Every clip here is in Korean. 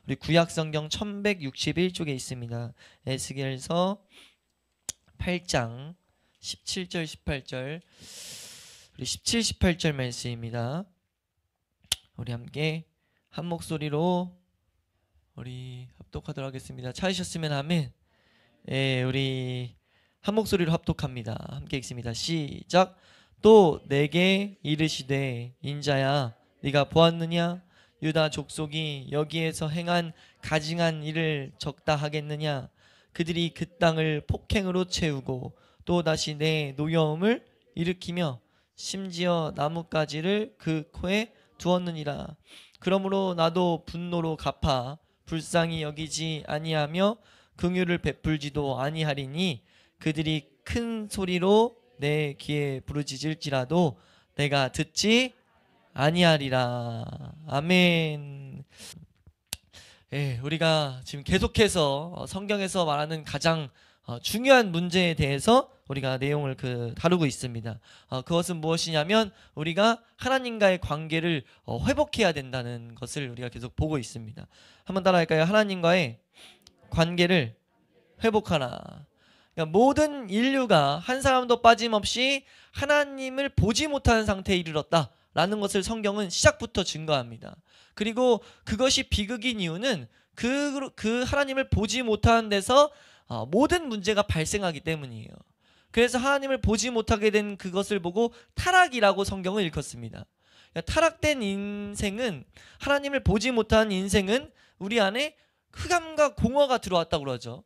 우리 구약성경 1161쪽에 있습니다. 에스겔서 8장 17절 18절 우리 17, 18절 말씀입니다. 우리 함께 한 목소리로 우리 합독하도록 하겠습니다. 찾으셨으면 아멘. 예, 우리 한 목소리로 합독합니다. 함께 읽습니다. 시작. 또 내게 이르시되 인자야 네가 보았느냐? 유다 족속이 여기에서 행한 가증한 일을 적다 하겠느냐? 그들이 그 땅을 폭행으로 채우고 또 다시 내 노여움을 일으키며 심지어 나뭇가지를 그 코에 두었느니라. 그러므로 나도 분노로 갚아 불쌍히 여기지 아니하며 긍휼을 베풀지도 아니하리니 그들이 큰 소리로 내 귀에 부르짖을지라도 내가 듣지 아니하리라. 아멘. 예, 우리가 지금 계속해서 성경에서 말하는 가장 중요한 문제에 대해서 우리가 내용을 다루고 있습니다. 그것은 무엇이냐면 우리가 하나님과의 관계를 회복해야 된다는 것을 우리가 계속 보고 있습니다. 한번 따라할까요? 하나님과의 관계를 회복하라. 그러니까 모든 인류가 한 사람도 빠짐없이 하나님을 보지 못하는 상태에 이르렀다라는 것을 성경은 시작부터 증거합니다. 그리고 그것이 비극인 이유는 그 하나님을 보지 못하는 데서 모든 문제가 발생하기 때문이에요. 그래서 하나님을 보지 못하게 된 그것을 보고 타락이라고 성경을 일컫습니다. 그러니까 타락된 인생은, 하나님을 보지 못하는 인생은 우리 안에 흑암과 공허가 들어왔다고 그러죠.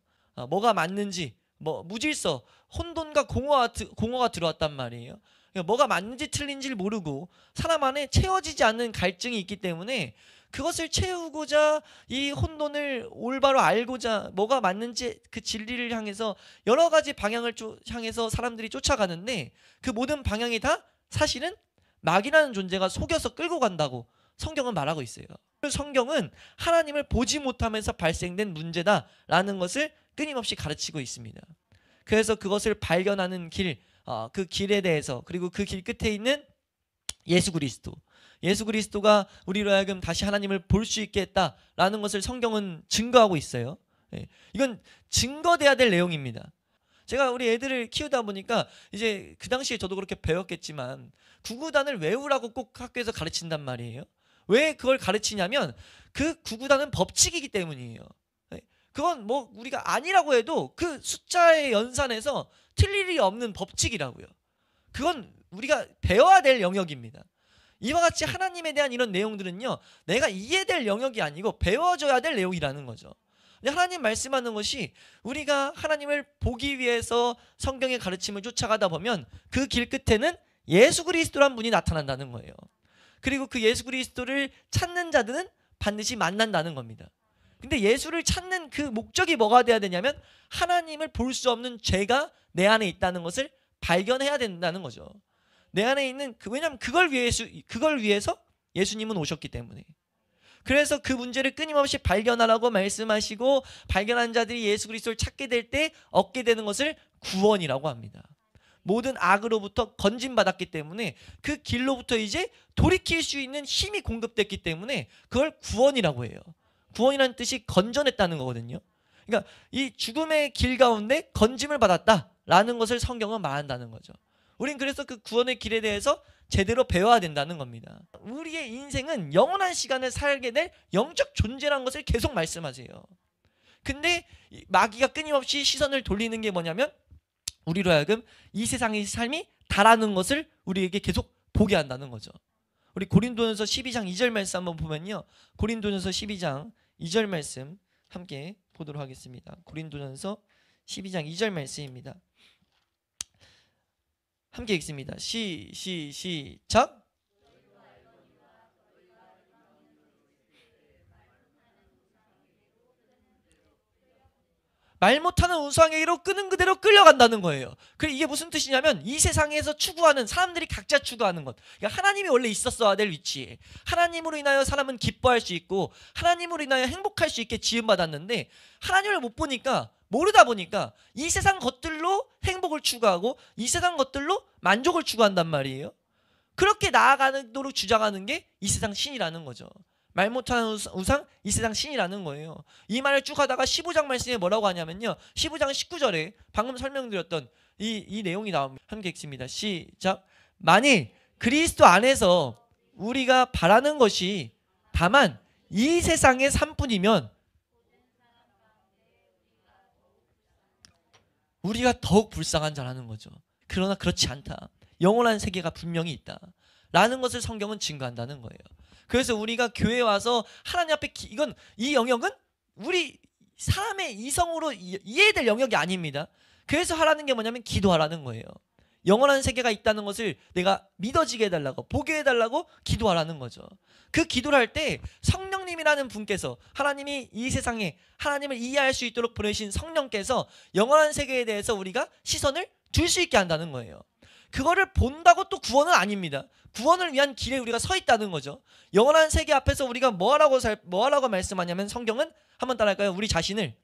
뭐가 맞는지, 무질서, 혼돈과 공허가 들어왔단 말이에요. 그러니까 뭐가 맞는지 틀린지를 모르고 사람 안에 채워지지 않는 갈증이 있기 때문에 그것을 채우고자 이 혼돈을 올바로 알고자 뭐가 맞는지 그 진리를 향해서 여러 가지 방향을 향해서 사람들이 쫓아가는데 그 모든 방향이 다 사실은 마귀라는 존재가 속여서 끌고 간다고 성경은 말하고 있어요. 성경은 하나님을 보지 못하면서 발생된 문제다라는 것을 끊임없이 가르치고 있습니다. 그래서 그것을 발견하는 길, 그 길에 대해서, 그리고 그 길 끝에 있는 예수 그리스도가 우리로 하여금 다시 하나님을 볼 수 있게 했다라는 것을 성경은 증거하고 있어요. 이건 증거돼야 될 내용입니다. 제가 우리 애들을 키우다 보니까 이제 그 당시에 저도 그렇게 배웠겠지만 구구단을 외우라고 꼭 학교에서 가르친단 말이에요. 왜 그걸 가르치냐면 그 구구단은 법칙이기 때문이에요. 그건 뭐 우리가 아니라고 해도 그 숫자의 연산에서 틀릴 일이 없는 법칙이라고요. 그건 우리가 배워야 될 영역입니다. 이와 같이 하나님에 대한 이런 내용들은요, 내가 이해될 영역이 아니고 배워줘야 될 내용이라는 거죠. 하나님 말씀하는 것이 우리가 하나님을 보기 위해서 성경의 가르침을 쫓아가다 보면 그 길 끝에는 예수 그리스도란 분이 나타난다는 거예요. 그리고 그 예수 그리스도를 찾는 자들은 반드시 만난다는 겁니다. 근데 예수를 찾는 그 목적이 뭐가 돼야 되냐면 하나님을 볼 수 없는 죄가 내 안에 있다는 것을 발견해야 된다는 거죠. 내 안에 있는 왜냐하면 그걸 위해서 예수님은 오셨기 때문에. 그래서 그 문제를 끊임없이 발견하라고 말씀하시고 발견한 자들이 예수 그리스도를 찾게 될 때 얻게 되는 것을 구원이라고 합니다. 모든 악으로부터 건진받았기 때문에 그 길로부터 이제 돌이킬 수 있는 힘이 공급됐기 때문에 그걸 구원이라고 해요. 구원이라는 뜻이 건져냈다는 거거든요. 그러니까 이 죽음의 길 가운데 건짐을 받았다라는 것을 성경은 말한다는 거죠. 우린 그래서 그 구원의 길에 대해서 제대로 배워야 된다는 겁니다. 우리의 인생은 영원한 시간을 살게 될 영적 존재라는 것을 계속 말씀하세요. 근데 마귀가 끊임없이 시선을 돌리는 게 뭐냐면 우리로 하여금 이 세상의 삶이 다라는 것을 우리에게 계속 보게 한다는 거죠. 우리 고린도전서 12장 2절 말씀 한번 보면요. 고린도전서 12장 2절 말씀 함께 보도록 하겠습니다. 고린도전서 12장 2절 말씀입니다. 함께 읽습니다. 시작. 말 못하는 우상에게로 끄는 그대로 끌려간다는 거예요. 그리고 이게 무슨 뜻이냐면 이 세상에서 추구하는 사람들이 각자 추구하는 것, 그러니까 하나님이 원래 있었어야 될 위치에 하나님으로 인하여 사람은 기뻐할 수 있고 하나님으로 인하여 행복할 수 있게 지음받았는데 하나님을 못 보니까 모르다 보니까 이 세상 것들로 행복을 추구하고 이 세상 것들로 만족을 추구한단 말이에요. 그렇게 나아가도록 주장하는 게 이 세상 신이라는 거죠. 말 못하는 우상 이 세상 신이라는 거예요. 이 말을 쭉 하다가 15장 말씀에 뭐라고 하냐면요, 15장 19절에 방금 설명드렸던 이 내용이 나옵니다. 함께 읽습니다. 시작. 만일 그리스도 안에서 우리가 바라는 것이 다만 이 세상의 삶뿐이면 우리가 더욱 불쌍한 자라는 거죠. 그러나 그렇지 않다. 영원한 세계가 분명히 있다 라는 것을 성경은 증거한다는 거예요. 그래서 우리가 교회에 와서 하나님 앞에 이 영역은 우리 사람의 이성으로 이해될 영역이 아닙니다. 그래서 하라는 게 뭐냐면 기도하라는 거예요. 영원한 세계가 있다는 것을 내가 믿어지게 해달라고, 보게 해달라고 기도하라는 거죠. 그 기도를 할 때 성령님이라는 분께서, 하나님이 이 세상에 하나님을 이해할 수 있도록 보내신 성령께서 영원한 세계에 대해서 우리가 시선을 둘 수 있게 한다는 거예요. 그거를 본다고 또 구원은 아닙니다. 구원을 위한 길에 우리가 서 있다는 거죠. 영원한 세계 앞에서 우리가 뭐하라고 말씀하냐면, 성경은 한번 따라할까요? 우리 자신을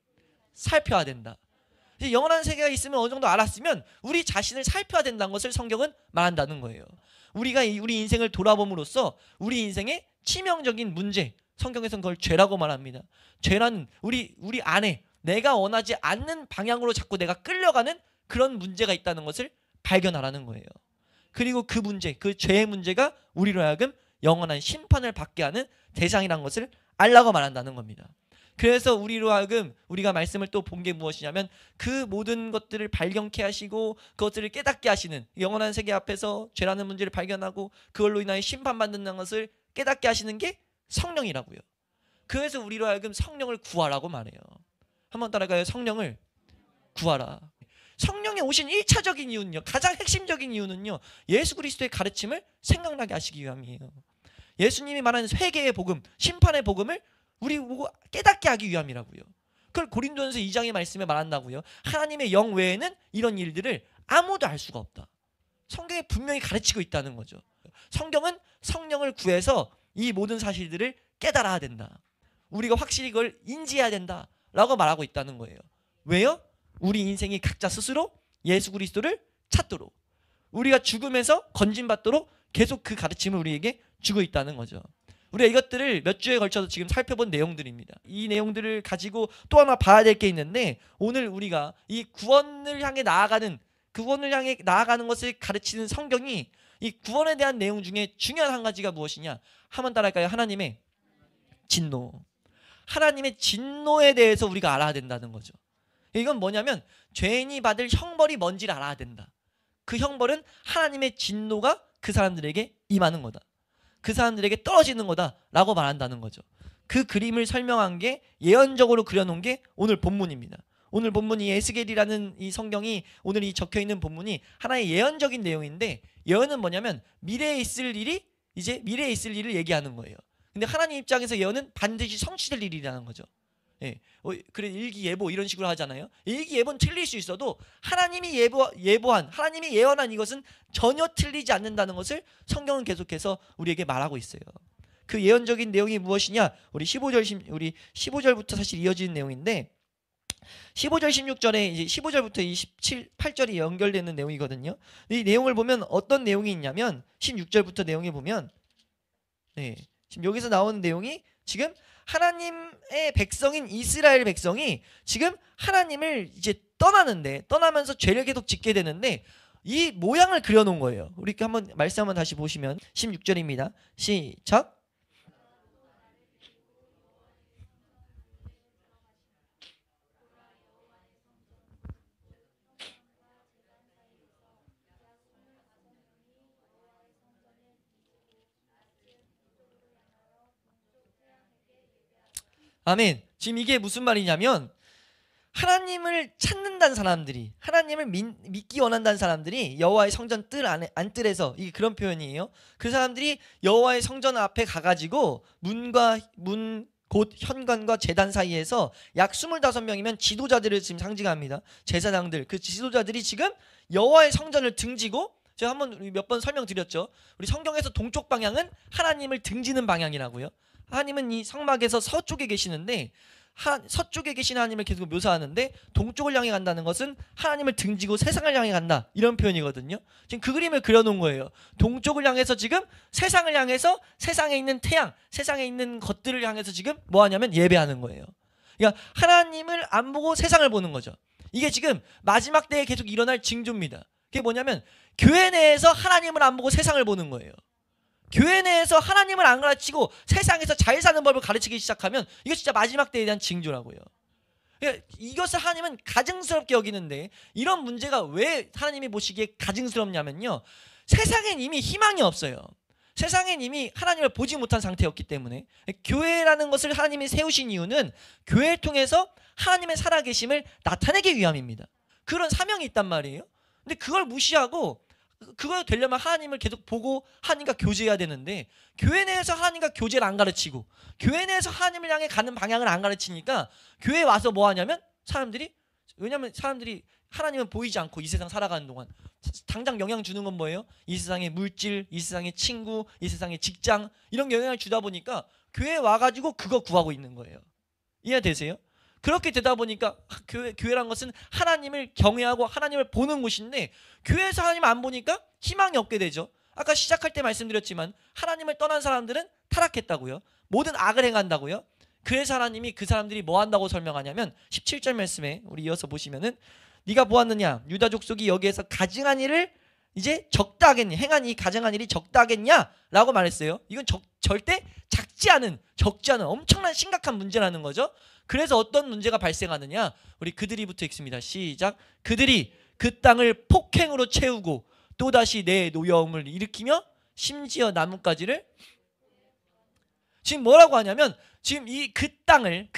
살펴야 된다. 영원한 세계가 있으면 어느 정도 알았으면 우리 자신을 살펴야 된다는 것을 성경은 말한다는 거예요. 우리가 우리 인생을 돌아봄으로써 우리 인생의 치명적인 문제, 성경에서는 그걸 죄라고 말합니다. 죄란 우리 안에 내가 원하지 않는 방향으로 자꾸 내가 끌려가는 그런 문제가 있다는 것을 발견하라는 거예요. 그리고 그 문제, 그 죄의 문제가 우리로 하여금 영원한 심판을 받게 하는 대상이라는 것을 알라고 말한다는 겁니다. 그래서 우리로 하여금 우리가 말씀을 또 본 게 무엇이냐면, 그 모든 것들을 발견케 하시고 그것들을 깨닫게 하시는, 영원한 세계 앞에서 죄라는 문제를 발견하고 그걸로 인하여 심판받는다는 것을 깨닫게 하시는 게 성령이라고요. 그래서 우리로 하여금 성령을 구하라고 말해요. 한번 따라가요. 성령을 구하라. 성령이 오신 1차적인 이유는요, 가장 핵심적인 이유는요, 예수 그리스도의 가르침을 생각나게 하시기 위함이에요. 예수님이 말하는 회개의 복음, 심판의 복음을 우리 보고 깨닫게 하기 위함이라고요. 그걸 고린도전서 2장의 말씀에 말한다고요. 하나님의 영 외에는 이런 일들을 아무도 알 수가 없다. 성경에 분명히 가르치고 있다는 거죠. 성경은 성령을 구해서 이 모든 사실들을 깨달아야 된다. 우리가 확실히 그걸 인지해야 된다라고 말하고 있다는 거예요. 왜요? 우리 인생이 각자 스스로 예수 그리스도를 찾도록, 우리가 죽음에서 건진받도록 계속 그 가르침을 우리에게 주고 있다는 거죠. 우리가 이것들을 몇 주에 걸쳐서 지금 살펴본 내용들입니다. 이 내용들을 가지고 또 하나 봐야 될 게 있는데, 오늘 우리가 이 구원을 향해 나아가는 것을 가르치는 성경이 이 구원에 대한 내용 중에 중요한 한 가지가 무엇이냐? 한번 따라할까요? 하나님의 진노. 하나님의 진노에 대해서 우리가 알아야 된다는 거죠. 이건 뭐냐면, 죄인이 받을 형벌이 뭔지를 알아야 된다. 그 형벌은 하나님의 진노가 그 사람들에게 임하는 거다. 그 사람들에게 떨어지는 거다라고 말한다는 거죠. 그 그림을 설명한 게, 예언적으로 그려놓은 게 오늘 본문입니다. 오늘 본문이 에스겔이라는 이 성경이, 오늘 이 적혀있는 본문이 하나의 예언적인 내용인데, 예언은 뭐냐면 미래에 있을 일을 얘기하는 거예요. 근데 하나님 입장에서 예언은 반드시 성취될 일이라는 거죠. 예. 그래 일기예보 이런 식으로 하잖아요. 일기예보는 틀릴 수 있어도 하나님이 예보한, 하나님이 예언한 이것은 전혀 틀리지 않는다는 것을 성경은 계속해서 우리에게 말하고 있어요. 그 예언적인 내용이 무엇이냐? 우리 15절부터 사실 이어지는 내용인데, 15절 16절에 이제 15절부터 이 17, 8절이 연결되는 내용이거든요. 이 내용을 보면 어떤 내용이 있냐면, 16절부터 내용에 보면, 지금 여기서 나오는 내용이, 지금 하나님의 백성인 이스라엘 백성이 지금 하나님을 이제 떠나면서 죄를 계속 짓게 되는데, 이 모양을 그려놓은 거예요. 우리 한번 말씀 한번 다시 보시면 16절입니다. 시작. 아멘. 지금 이게 무슨 말이냐면, 하나님을 찾는다는 사람들이, 하나님을 믿기 원한다는 사람들이 여호와의 성전 안뜰에서, 이게 그런 표현이에요. 그 사람들이 여호와의 성전 앞에 가가지고 곧 현관과 제단 사이에서 약 25명이면 지도자들을 지금 상징합니다. 제사장들, 그 지도자들이 지금 여호와의 성전을 등지고, 제가 몇 번 설명드렸죠. 우리 성경에서 동쪽 방향은 하나님을 등지는 방향이라고요. 하나님은 이 성막에서 서쪽에 계시는데, 서쪽에 계신 하나님을 계속 묘사하는데 동쪽을 향해 간다는 것은 하나님을 등지고 세상을 향해 간다 이런 표현이거든요. 지금 그 그림을 그려놓은 거예요. 동쪽을 향해서 지금 세상을 향해서 세상에 있는 태양, 세상에 있는 것들을 향해서 지금 뭐 하냐면 예배하는 거예요. 그러니까 하나님을 안 보고 세상을 보는 거죠. 이게 지금 마지막 때에 계속 일어날 징조입니다. 그게 뭐냐면 교회 내에서 하나님을 안 보고 세상을 보는 거예요. 교회 내에서 하나님을 안 가르치고 세상에서 잘 사는 법을 가르치기 시작하면 이거 진짜 마지막 때에 대한 징조라고요. 그러니까 이것을 하나님은 가증스럽게 여기는데 이런 문제가 왜 하나님이 보시기에 가증스럽냐면요. 세상엔 이미 희망이 없어요. 세상엔 이미 하나님을 보지 못한 상태였기 때문에 교회라는 것을 하나님이 세우신 이유는 교회를 통해서 하나님의 살아계심을 나타내기 위함입니다. 그런 사명이 있단 말이에요. 근데 그걸 무시하고 그거 되려면 하나님을 계속 보고 하나님과 교제해야 되는데 교회 내에서 하나님과 교제를 안 가르치고 교회 내에서 하나님을 향해 가는 방향을 안 가르치니까 교회에 와서 뭐 하냐면 왜냐면 사람들이 하나님은 보이지 않고 이 세상 살아가는 동안 당장 영향 주는 건 뭐예요? 이 세상의 물질, 이 세상의 친구, 이 세상의 직장 이런 영향을 주다 보니까 교회에 와가지고 그거 구하고 있는 거예요. 이해되세요? 그렇게 되다 보니까 교회란 것은 하나님을 경외하고 하나님을 보는 곳인데 교회에서 하나님을 안 보니까 희망이 없게 되죠. 아까 시작할 때 말씀드렸지만 하나님을 떠난 사람들은 타락했다고요. 모든 악을 행한다고요. 그래서 하나님이 그 사람들이 뭐 한다고 설명하냐면 17절 말씀에 우리 이어서 보시면은 네가 보았느냐 유다 족속이 여기에서 가증한 일을 이제 적다 하겠냐 행한 이 가증한 일이 적다 하겠냐 라고 말했어요. 이건 절대 적지 않은 엄청난 심각한 문제라는 거죠. 그래서 어떤 문제가 발생하느냐 우리 그들이부터 읽습니다. 시작. 그들이 그 땅을 폭행으로 채우고 또다시 내 노여움을 일으키며 심지어 나뭇가지를 지금 뭐라고 하냐면 지금 그 땅을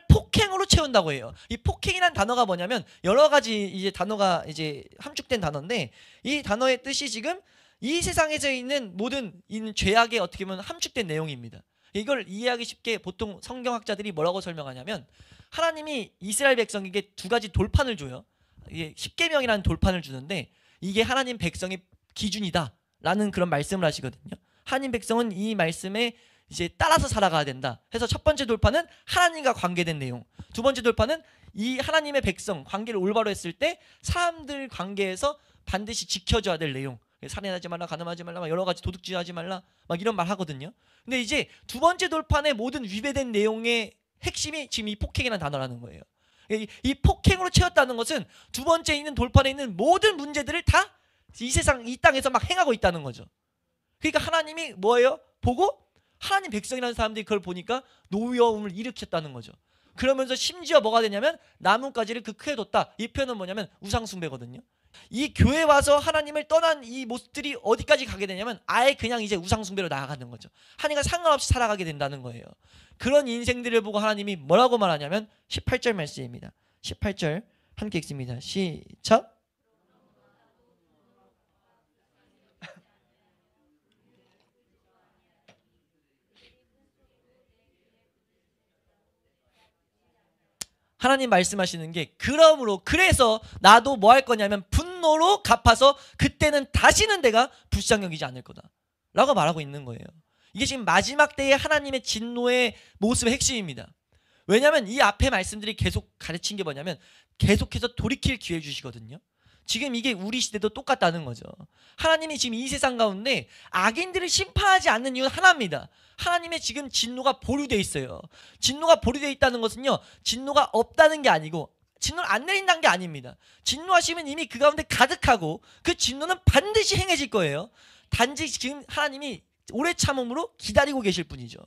폭행으로 채운다고 해요. 이 폭행이란 단어가 뭐냐면 여러 가지 이제 단어가 이제 함축된 단어인데 이 단어의 뜻이 지금 이 세상에서 있는 모든 죄악의 어떻게 보면 함축된 내용입니다. 이걸 이해하기 쉽게 보통 성경학자들이 뭐라고 설명하냐면 하나님이 이스라엘 백성에게 두 가지 돌판을 줘요. 이게 십계명이라는 돌판을 주는데 이게 하나님 백성의 기준이다라는 그런 말씀을 하시거든요. 하나님 백성은 이 말씀에 이제 따라서 살아가야 된다. 그래서 첫 번째 돌파는 하나님과 관계된 내용. 두 번째 돌파는 이 하나님의 백성 관계를 올바로 했을 때 사람들 관계에서 반드시 지켜줘야 될 내용. 살인하지 말라, 간음하지 말라, 여러 가지 도둑질하지 말라, 막 이런 말 하거든요. 근데 이제 두 번째 돌판의 모든 위배된 내용의 핵심이 지금 이 폭행이라는 단어라는 거예요. 이 폭행으로 채웠다는 것은 두 번째 있는 돌판에 있는 모든 문제들을 다 이 세상 이 땅에서 막 행하고 있다는 거죠. 그러니까 하나님이 뭐예요? 보고 하나님 백성이라는 사람들이 그걸 보니까 노여움을 일으켰다는 거죠. 그러면서 심지어 뭐가 되냐면 나뭇가지를 그 크게 뒀다. 이 표현은 뭐냐면 우상숭배거든요. 이 교회 와서 하나님을 떠난 이 모습들이 어디까지 가게 되냐면 아예 그냥 이제 우상숭배로 나아가는 거죠. 하나님과 상관없이 살아가게 된다는 거예요. 그런 인생들을 보고 하나님이 뭐라고 말하냐면 18절 말씀입니다. 18절 함께 읽습니다. 시작. 하나님 말씀하시는 게 그래서 나도 뭐 할 거냐면 분노로 갚아서 그때는 다시는 내가 불쌍히 여기지 않을 거다 라고 말하고 있는 거예요. 이게 지금 마지막 때의 하나님의 진노의 모습의 핵심입니다. 왜냐하면 이 앞에 말씀들이 계속 가르친 게 뭐냐면 계속해서 돌이킬 기회를 주시거든요. 지금 이게 우리 시대도 똑같다는 거죠. 하나님이 지금 이 세상 가운데 악인들을 심판하지 않는 이유는 하나입니다. 하나님의 지금 진노가 보류되어 있어요. 진노가 보류되어 있다는 것은요, 진노가 없다는 게 아니고 진노를 안 내린다는 게 아닙니다. 진노하시면 이미 그 가운데 가득하고 그 진노는 반드시 행해질 거예요. 단지 지금 하나님이 오래 참음으로 기다리고 계실 뿐이죠.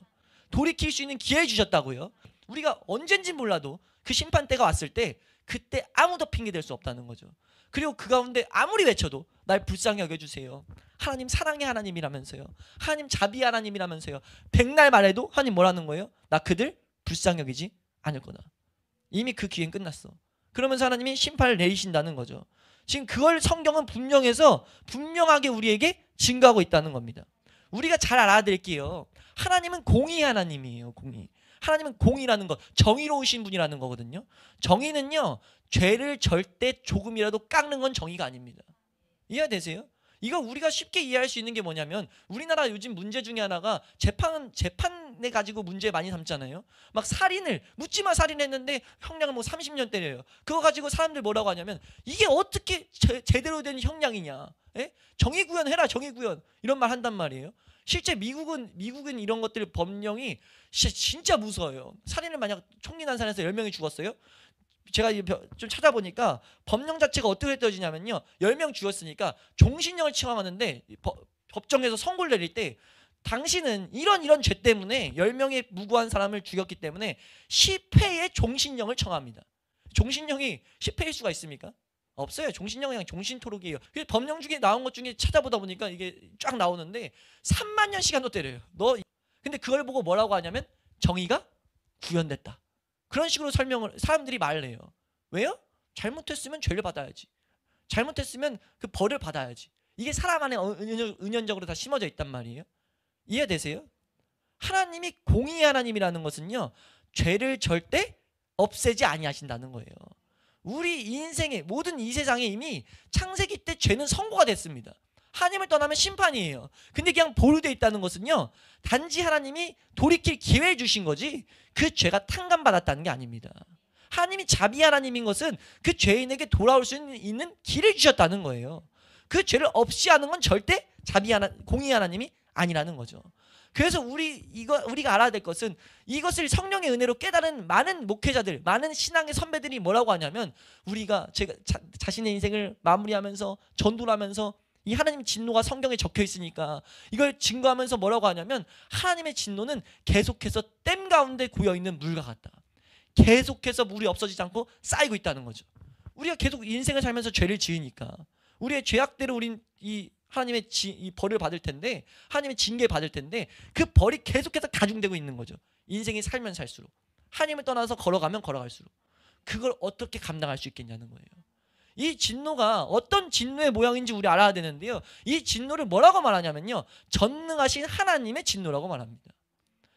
돌이킬 수 있는 기회를 주셨다고요. 우리가 언젠지 몰라도 그 심판대가 왔을 때 그때 아무도 핑계댈 수 없다는 거죠. 그리고 그 가운데 아무리 외쳐도 날 불쌍히 여겨주세요. 하나님 사랑의 하나님이라면서요. 하나님 자비의 하나님이라면서요. 백날 말해도 하나님 뭐라는 거예요? 나 그들 불쌍히 여기지 않을 거다. 이미 그 기회는 끝났어. 그러면서 하나님이 심판을 내리신다는 거죠. 지금 그걸 성경은 분명하게 우리에게 증거하고 있다는 겁니다. 우리가 잘 알아드릴게요. 하나님은 공의의 하나님이에요. 공의. 하나님은 공의라는 것, 정의로우신 분이라는 거거든요. 정의는요, 죄를 절대 조금이라도 깎는 건 정의가 아닙니다. 이해되세요? 이거 우리가 쉽게 이해할 수 있는 게 뭐냐면 우리나라 요즘 문제 중에 하나가 재판에 가지고 문제 많이 삼잖아요. 막 살인을 묻지마 살인했는데 형량을 뭐 30년 때려요. 그거 가지고 사람들 뭐라고 하냐면 이게 어떻게 제대로 된 형량이냐. 예? 정의구현해라 정의구현 이런 말 한단 말이에요. 실제 미국은 이런 것들 법령이 진짜 무서워요. 살인을 만약 총기 난사에서 10명이 죽었어요. 제가 좀 찾아보니까 법령 자체가 어떻게 떨어지냐면요. 10명 죽었으니까 종신형을 처하는데 법정에서 선고를 내릴 때 당신은 이런 죄 때문에 10명의 무고한 사람을 죽였기 때문에 10회의 종신형을 청합니다. 종신형이 10회일 수가 있습니까? 없어요. 종신형은 그냥 종신토록이에요. 법령 중에 나온 것 중에 찾아보다 보니까 이게 쫙 나오는데 3만 년 시간도 때려요. 근데 그걸 보고 뭐라고 하냐면 정의가 구현됐다. 그런 식으로 사람들이 말을 해요. 왜요? 잘못했으면 죄를 받아야지. 잘못했으면 그 벌을 받아야지. 이게 사람 안에 은연적으로 다 심어져 있단 말이에요. 이해되세요? 하나님이 공의의 하나님이라는 것은요. 죄를 절대 없애지 아니하신다는 거예요. 우리 인생의 모든 이 세상에 이미 창세기 때 죄는 선고가 됐습니다. 하나님을 떠나면 심판이에요. 근데 그냥 보류되어 있다는 것은요. 단지 하나님이 돌이킬 기회를 주신 거지 그 죄가 탕감받았다는 게 아닙니다. 하나님이 자비 하나님인 것은 그 죄인에게 돌아올 수 있는 길을 주셨다는 거예요. 그 죄를 없이 하는 건 절대 공의 하나님이 아니라는 거죠. 그래서 우리가 알아야 될 것은 이것을 성령의 은혜로 깨달은 많은 목회자들, 많은 신앙의 선배들이 뭐라고 하냐면 제가 자신의 인생을 마무리하면서 전도를 하면서 이 하나님의 진노가 성경에 적혀 있으니까 이걸 증거하면서 뭐라고 하냐면 하나님의 진노는 계속해서 댐 가운데 고여있는 물과 같다. 계속해서 물이 없어지지 않고 쌓이고 있다는 거죠. 우리가 계속 인생을 살면서 죄를 지으니까 우리의 죄악대로 우린 이 하나님의 이 벌을 받을 텐데 하나님의 징계 받을 텐데 그 벌이 계속해서 가중되고 있는 거죠. 인생이 살면 살수록 하나님을 떠나서 걸어가면 걸어갈수록 그걸 어떻게 감당할 수 있겠냐는 거예요. 이 진노가 어떤 진노의 모양인지 우리 알아야 되는데요. 이 진노를 뭐라고 말하냐면요. 전능하신 하나님의 진노라고 말합니다.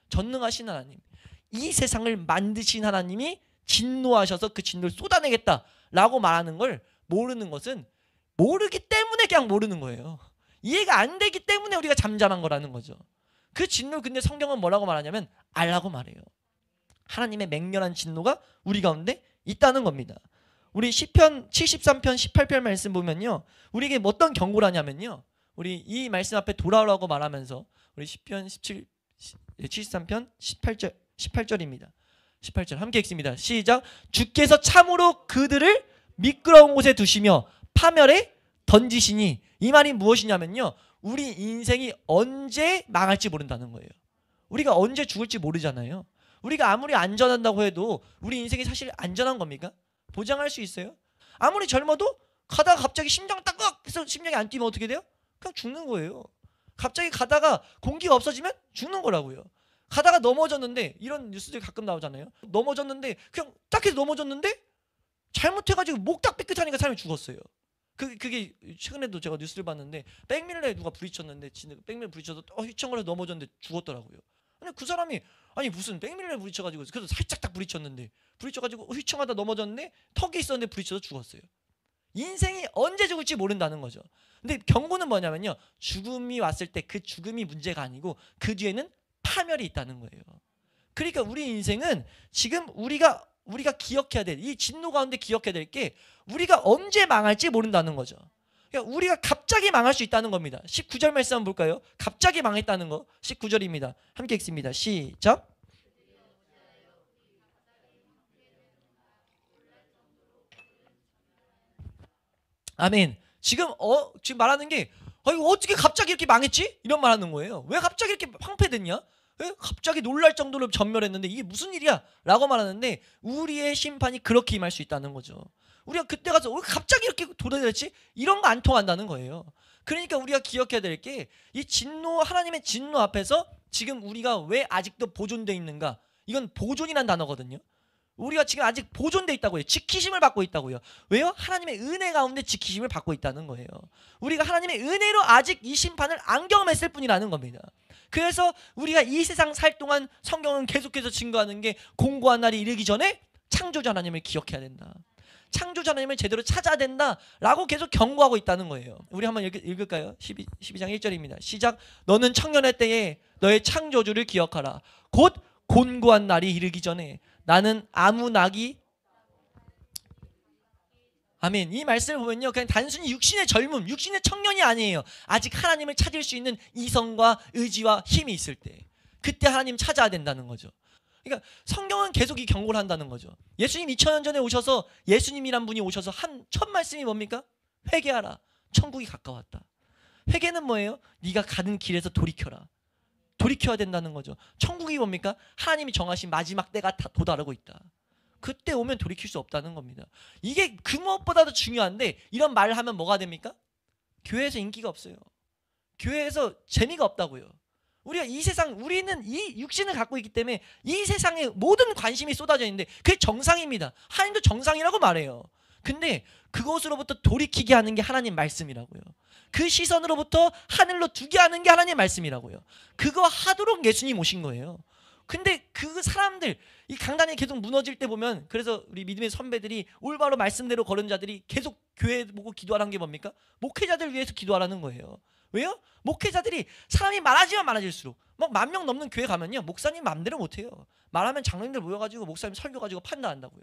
전능하신 하나님. 이 세상을 만드신 하나님이 진노하셔서 그 진노를 쏟아내겠다라고 말하는 걸 모르는 것은 모르기 때문에 그냥 모르는 거예요. 이해가 안 되기 때문에 우리가 잠잠한 거라는 거죠. 그 진노를 근데 성경은 뭐라고 말하냐면 알라고 말해요. 하나님의 맹렬한 진노가 우리 가운데 있다는 겁니다. 우리 시편 73편 18편 말씀 보면요. 우리에게 어떤 경고를 하냐면요. 우리 이 말씀 앞에 돌아오라고 말하면서 우리 시편 73편 18절입니다. 18절 함께 읽습니다. 시작. 주께서 참으로 그들을 미끄러운 곳에 두시며 파멸에 던지시니 이 말이 무엇이냐면요. 우리 인생이 언제 망할지 모른다는 거예요. 우리가 언제 죽을지 모르잖아요. 우리가 아무리 안전한다고 해도 우리 인생이 사실 안전한 겁니까? 보장할 수 있어요? 아무리 젊어도 가다가 갑자기 심장 따끔해서 심장이 안 뛰면 어떻게 돼요? 그냥 죽는 거예요. 갑자기 가다가 공기가 없어지면 죽는 거라고요. 가다가 넘어졌는데 이런 뉴스들이 가끔 나오잖아요. 넘어졌는데 그냥 딱 해서 넘어졌는데 잘못해가지고 목 딱 삐끗하니까 사람이 죽었어요. 그게 최근에도 제가 뉴스를 봤는데 백밀러에 누가 부딪혔는데 백밀러 부딪혀서 휘청거려서 넘어졌는데 죽었더라고요. 아니 그 사람이 무슨 백밀러에 부딪혀가지고 그래서 살짝 딱 부딪혔는데 부딪혀가지고 휘청하다 넘어졌는데 턱이 있었는데 부딪혀서 죽었어요. 인생이 언제 죽을지 모른다는 거죠. 근데 경고는 뭐냐면요. 죽음이 왔을 때 그 죽음이 문제가 아니고 그 뒤에는 파멸이 있다는 거예요. 그러니까 우리 인생은 지금 우리가 기억해야 될 이 진노 가운데 기억해야 될 게 우리가 언제 망할지 모른다는 거죠. 그러니까 우리가 갑자기 망할 수 있다는 겁니다. 19절 말씀 한번 볼까요? 갑자기 망했다는 거 19절입니다. 함께 읽습니다. 시작. 아멘. 지금 말하는 게 이거 어떻게 갑자기 이렇게 망했지? 이런 말 하는 거예요. 왜 갑자기 이렇게 황폐됐냐? 왜 갑자기 놀랄 정도로 전멸했는데 이게 무슨 일이야? 라고 말하는데 우리의 심판이 그렇게 임할 수 있다는 거죠. 우리가 그때 가서 왜 갑자기 이렇게 도달했지? 이런 거 안 통한다는 거예요. 그러니까 우리가 기억해야 될 게 이 진노, 하나님의 진노 앞에서 지금 우리가 왜 아직도 보존되어 있는가? 이건 보존이란 단어거든요. 우리가 지금 아직 보존되어 있다고요. 지키심을 받고 있다고요. 왜요? 하나님의 은혜 가운데 지키심을 받고 있다는 거예요. 우리가 하나님의 은혜로 아직 이 심판을 안 경험했을 뿐이라는 겁니다. 그래서 우리가 이 세상 살 동안 성경은 계속해서 증거하는 게 공고한 날이 이르기 전에 창조자 하나님을 기억해야 된다. 창조주 하나님을 제대로 찾아야 된다라고 계속 경고하고 있다는 거예요. 우리 한번 읽을까요? 12장 1절입니다. 시작. 너는 청년의 때에 너의 창조주를 기억하라. 곧 곤고한 날이 이르기 전에 나는 아무 낙이 아멘. 이 말씀을 보면요, 그냥 단순히 육신의 젊음, 육신의 청년이 아니에요. 아직 하나님을 찾을 수 있는 이성과 의지와 힘이 있을 때, 그때 하나님 찾아야 된다는 거죠. 그러니까 성경은 계속 이 경고를 한다는 거죠. 예수님 2000년 전에 오셔서, 예수님이란 분이 오셔서 한 첫 말씀이 뭡니까? 회개하라. 천국이 가까웠다. 회개는 뭐예요? 네가 가는 길에서 돌이켜라. 돌이켜야 된다는 거죠. 천국이 뭡니까? 하나님이 정하신 마지막 때가 다 도달하고 있다. 그때 오면 돌이킬 수 없다는 겁니다. 이게 그 무엇보다도 중요한데, 이런 말을 하면 뭐가 됩니까? 교회에서 인기가 없어요. 교회에서 재미가 없다고요. 우리가 이 세상, 우리는 이 육신을 갖고 있기 때문에 이 세상에 모든 관심이 쏟아져 있는데 그게 정상입니다. 하나님도 정상이라고 말해요. 근데 그것으로부터 돌이키게 하는 게 하나님 말씀이라고요. 그 시선으로부터 하늘로 두게 하는 게 하나님 말씀이라고요. 그거 하도록 예수님 오신 거예요. 근데 그 사람들, 이 강단이 계속 무너질 때 보면, 그래서 우리 믿음의 선배들이 올바로 말씀대로 걸은 자들이 계속 교회 보고 기도하라는 게 뭡니까? 목회자들 위해서 기도하라는 거예요. 왜요? 목회자들이 사람이 많아지면 많아질수록, 막 10,000명 넘는 교회 가면요, 목사님 마음대로 못해요. 말하면 장로님들 모여가지고 목사님 설교 가지고 판단한다고요.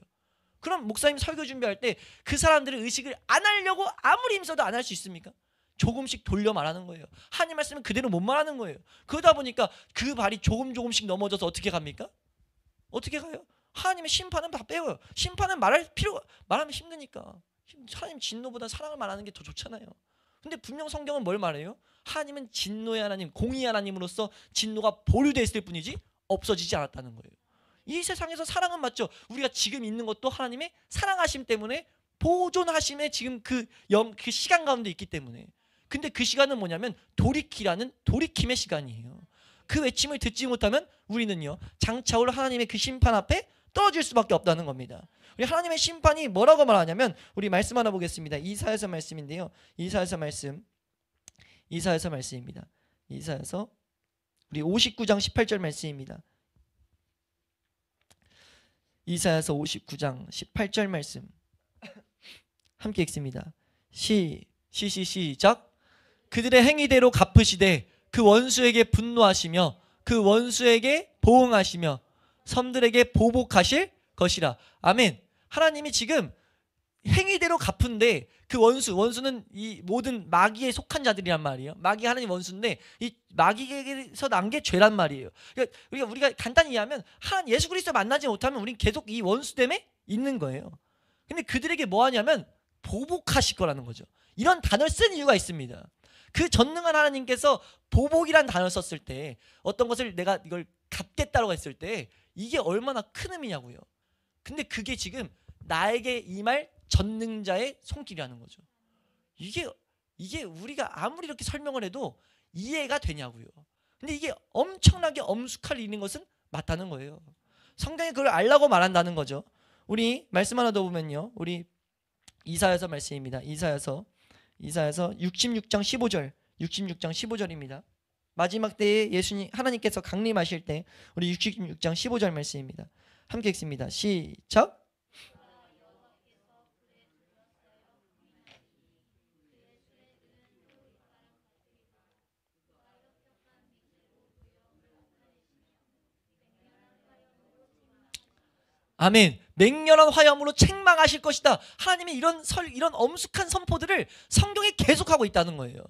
그럼 목사님 설교 준비할 때 그 사람들의 의식을 안 하려고 아무리 힘써도 안 할 수 있습니까? 조금씩 돌려 말하는 거예요. 하나님 말씀은 그대로 못 말하는 거예요. 그러다 보니까 그 발이 조금씩 넘어져서 어떻게 갑니까? 어떻게 가요? 하나님의 심판은 다 빼요. 심판은 말하면 힘드니까. 하나님 진노보다 사랑을 말하는 게 더 좋잖아요. 근데 분명 성경은 뭘 말해요? 하나님은 진노의 하나님, 공의의 하나님으로서 진노가 보류되어 있을 뿐이지 없어지지 않았다는 거예요. 이 세상에서 사랑은 맞죠. 우리가 지금 있는 것도 하나님의 사랑하심 때문에, 보존하심에 지금 그 시간 가운데 있기 때문에. 근데 그 시간은 뭐냐면 돌이키라는 돌이킴의 시간이에요. 그 외침을 듣지 못하면 우리는요, 장차 올 하나님의 그 심판 앞에 떨어질 수밖에 없다는 겁니다. 우리 하나님의 심판이 뭐라고 말하냐면, 우리 말씀 하나 보겠습니다. 이사야서 말씀인데요. 이사야서 말씀입니다. 이사야서 우리 59장 18절 말씀입니다. 이사야서 59장 18절 말씀 함께 읽습니다. 시작. 그들의 행위대로 갚으시되 그 원수에게 분노하시며 그 원수에게 보응하시며 섬들에게 보복하실 것이라. 아멘. 하나님이 지금 행위대로 갚은데, 그 원수는 이 모든 마귀에 속한 자들이란 말이에요. 마귀가 하나님 원수인데 이 마귀에게서 난 게 죄란 말이에요. 그러니까 우리가 간단히 이해하면, 예수 그리스도 만나지 못하면 우리는 계속 이 원수 때문에 있는 거예요. 근데 그들에게 뭐 하냐면 보복하실 거라는 거죠. 이런 단어를 쓴 이유가 있습니다. 그 전능한 하나님께서 보복이란 단어를 썼을 때, 어떤 것을 내가 이걸 갚겠다라고 했을 때 이게 얼마나 큰 의미냐고요. 근데 그게 지금 나에게 임할 전능자의 손길이라는 거죠. 이게 우리가 아무리 이렇게 설명을 해도 이해가 되냐고요. 근데 이게 엄청나게 엄숙할 일인 것은 맞다는 거예요. 성경이 그걸 알라고 말한다는 거죠. 우리 말씀 하나 더 보면요, 우리 이사야서 말씀입니다. 이사야서 66장 15절입니다. 마지막 때에 하나님께서 강림하실 때, 우리 66장 15절 말씀입니다. 함께 읽습니다. 시작. 아멘. 맹렬한 화염으로 책망하실 것이다. 하나님이 이런 엄숙한 선포들을 성경에 계속하고 있다는 거예요.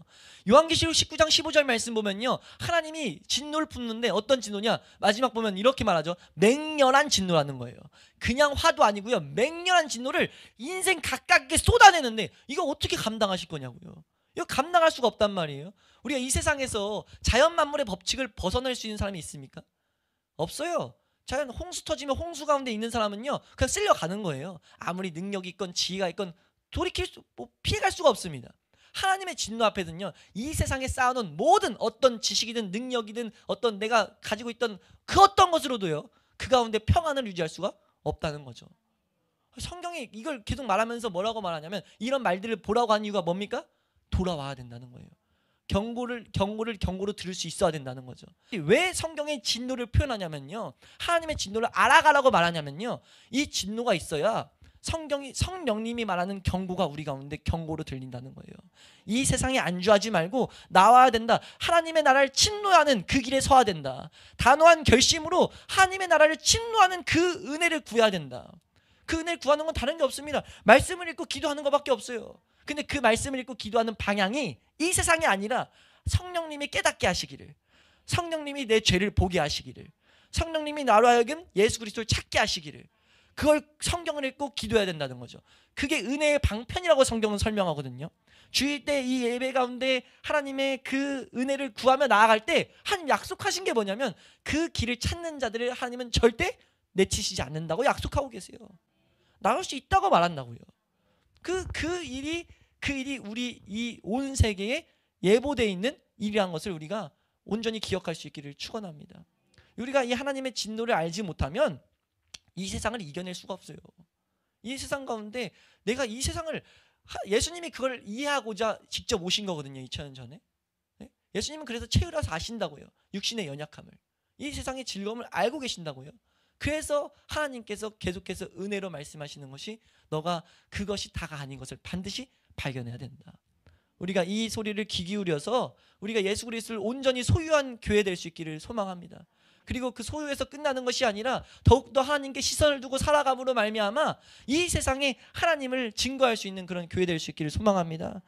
요한계시록 19장 15절 말씀 보면요, 하나님이 진노를 붓는데 어떤 진노냐? 마지막 보면 이렇게 말하죠. 맹렬한 진노라는 거예요. 그냥 화도 아니고요, 맹렬한 진노를 인생 각각에 쏟아내는데 이거 어떻게 감당하실 거냐고요. 이거 감당할 수가 없단 말이에요. 우리가 이 세상에서 자연 만물의 법칙을 벗어날 수 있는 사람이 있습니까? 없어요. 자연 홍수 터지면 홍수 가운데 있는 사람은요, 그냥 쓸려가는 거예요. 아무리 능력이 있건 지혜가 있건 피해갈 수가 없습니다. 하나님의 진노 앞에는요, 이 세상에 쌓아놓은 모든 어떤 지식이든 능력이든 어떤 내가 가지고 있던 그 어떤 것으로도요, 그 가운데 평안을 유지할 수가 없다는 거죠. 성경이 이걸 계속 말하면서 뭐라고 말하냐면, 이런 말들을 보라고 한 이유가 뭡니까? 돌아와야 된다는 거예요. 경고로 들을 수 있어야 된다는 거죠. 왜 성경의 진노를 표현하냐면요, 하나님의 진노를 알아가라고 말하냐면요, 이 진노가 있어야 성령님이 말하는 경고가 우리 가운데 경고로 들린다는 거예요. 이 세상에 안주하지 말고 나와야 된다. 하나님의 나라를 침노하는 그 길에 서야 된다. 단호한 결심으로 하나님의 나라를 침노하는 그 은혜를 구해야 된다. 그 은혜를 구하는 건 다른 게 없습니다. 말씀을 읽고 기도하는 것밖에 없어요. 근데 그 말씀을 읽고 기도하는 방향이 이 세상이 아니라 성령님이 깨닫게 하시기를, 성령님이 내 죄를 보게 하시기를, 성령님이 나로 하여금 예수 그리스도를 찾게 하시기를, 그걸 성경을 읽고 기도해야 된다는 거죠. 그게 은혜의 방편이라고 성경은 설명하거든요. 주일 때 이 예배 가운데 하나님의 그 은혜를 구하며 나아갈 때 하나님 약속하신 게 뭐냐면 그 길을 찾는 자들을 하나님은 절대 내치시지 않는다고 약속하고 계세요. 나올 수 있다고 말한다고요. 그 일이 우리 이 온 세계에 예보되어 있는 일이란 것을 우리가 온전히 기억할 수 있기를 축원합니다. 우리가 이 하나님의 진노를 알지 못하면 이 세상을 이겨낼 수가 없어요. 이 세상 가운데 내가 이 세상을, 예수님이 그걸 이해하고자 직접 오신 거거든요. 2000년 전에. 예수님은 그래서 채우라서 아신다고요. 육신의 연약함을, 이 세상의 즐거움을 알고 계신다고요. 그래서 하나님께서 계속해서 은혜로 말씀하시는 것이 너가 그것이 다가 아닌 것을 반드시 발견해야 된다. 우리가 이 소리를 귀 기울여서 우리가 예수 그리스도를 온전히 소유한 교회 될 수 있기를 소망합니다. 그리고 그 소유에서 끝나는 것이 아니라 더욱더 하나님께 시선을 두고 살아감으로 말미암아 이 세상에 하나님을 증거할 수 있는 그런 교회 될 수 있기를 소망합니다.